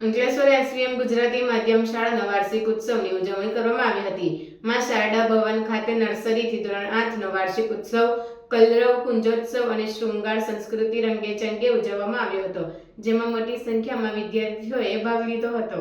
Ankleshwar SVM Gujarati માધ્યમ શાળાના વાર્ષિક ઉત્સવની ઉજવણી કરવામાં આવી હતી. માં શારદા ભવન ખાતે નર્સરીથી ધોરણ 8નો વાર્ષિક ઉત્સવ કલરવ, કુંજોત્સવ અને શૃંગાર સંસ્કૃતિ રંગેચંગે ઉજવવામાં આવ્યો હતો, જેમાં મોટી સંખ્યામાં વિદ્યાર્થીઓએ ભાગ લીધો હતો.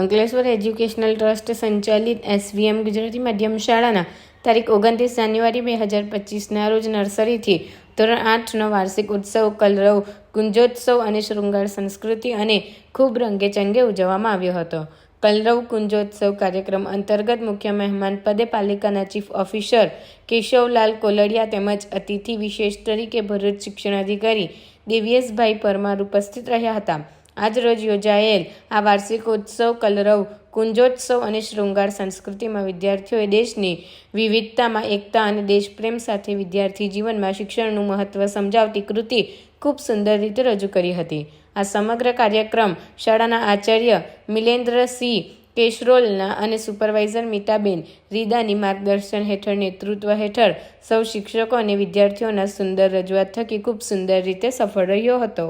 અંકલેશ્વર એજ્યુકેશનલ ટ્રસ્ટ સંચાલિત એસવીએમ ગુજરાતી માધ્યમ શાળાના તારીખ 29 જાન્યુઆરી 2025ના રોજ નર્સરીથી ધોરણ 8નો વાર્ષિક ઉત્સવ કલરવ, કુંજોત્સવ અને શૃંગાર સંસ્કૃતિ અને ખૂબ રંગેચંગે ઉજવવામાં આવ્યો હતો. કલરવ કુંજોત્સવ કાર્યક્રમ અંતર્ગત મુખ્ય મહેમાન પદે પાલિકાના ચીફ ઓફિસર કેશવલાલ કોલડિયા તેમજ અતિથિ વિશેષ તરીકે ભરૂચ શિક્ષણાધિકારી દેવ્યેશભાઈ પરમાર ઉપસ્થિત રહ્યા હતા. આજ રોજ યોજાયેલ આ વાર્ષિકોત્સવ કલરવ, કુંજોત્સવ અને શૃંગાર સંસ્કૃતિમાં વિદ્યાર્થીઓએ દેશની વિવિધતામાં એકતા અને દેશપ્રેમ સાથે વિદ્યાર્થી જીવનમાં શિક્ષણનું મહત્વ સમજાવતી કૃતિ ખૂબ સુંદર રીતે રજૂ કરી હતી. આ સમગ્ર કાર્યક્રમ શાળાના આચાર્ય મિલેન્દ્રસિંહ કેશરોલના અને સુપરવાઇઝર મીતાબેન રીદાની માર્ગદર્શન હેઠળ નેતૃત્વ હેઠળ સૌ શિક્ષકો અને વિદ્યાર્થીઓના સુંદર રજૂઆત થકી ખૂબ સુંદર રીતે સફળ રહ્યો હતો.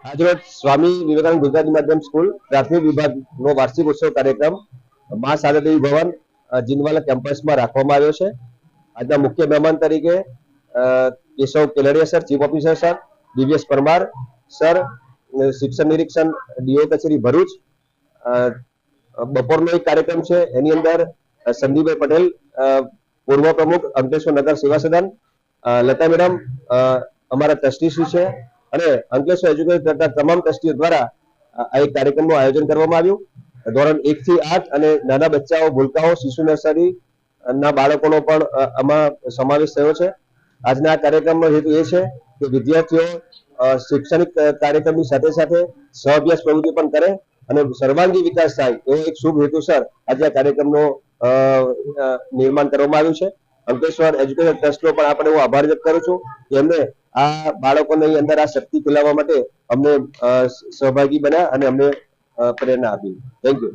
આજરોજ સ્વામી વિવેકાનંદ ગુજરાતી માધ્યમ સ્કૂલ પ્રાથમિક વિભાગનો વાર્ષિક ઉત્સવ કાર્યક્રમ મા શારદાદેવી ભવન જીનવાલા કેમ્પસમાં રાખવામાં આવ્યો છે. આજના મુખ્ય મહેમાન તરીકે Keshav Keldiya sir, chief officer sir, Divyesh Parmar sir, શિક્ષણ નિરીક્ષણ ડીઓ કચેરી ભરૂચ. બપોરનો એક કાર્યક્રમ છે, એની અંદર સંદીપભાઈ પટેલ, પૂર્વ પ્રમુખ અંકલેશ્વર નગર સેવા સદન, લતા મેડમ અમારા ટ્રસ્ટીશ્રી છે અને અંકલેશ્વર એજ્યુકેશન કરતા તમામ ટ્રસ્ટીઓ દ્વારા આ એક કાર્યક્રમનું આયોજન કરવામાં આવ્યું. ધોરણ 1 થી 8 અને નાના બચ્ચાઓ, ભૂલકાઓ, શિશુ નર્સરી ના બાળકોનો પણ આમાં સમાવેશ થયો છે. આજના આ કાર્યક્રમનો હેતુ એ છે કે વિદ્યાર્થીઓ શૈક્ષણિક કાર્યક્રમની સાથે સાથે સહ-અભ્યાસ પ્રવૃત્તિ પણ કરે અને સર્વાંગી વિકાસ થાય એવો એક શુભ હેતુસર આજે આ કાર્યક્રમનો નિર્માણ કરવામાં આવ્યું છે. અંકલેશ્વર એજ્યુકેશન ટ્રસ્ટનો પણ આપણે હું આભાર વ્યક્ત કરું છું કે એમને આ બાળકોની અંદર આ શક્તિ ફેલાવવા માટે અમને સહભાગી બન્યા અને અમને પ્રેરણા આપી. Thank you.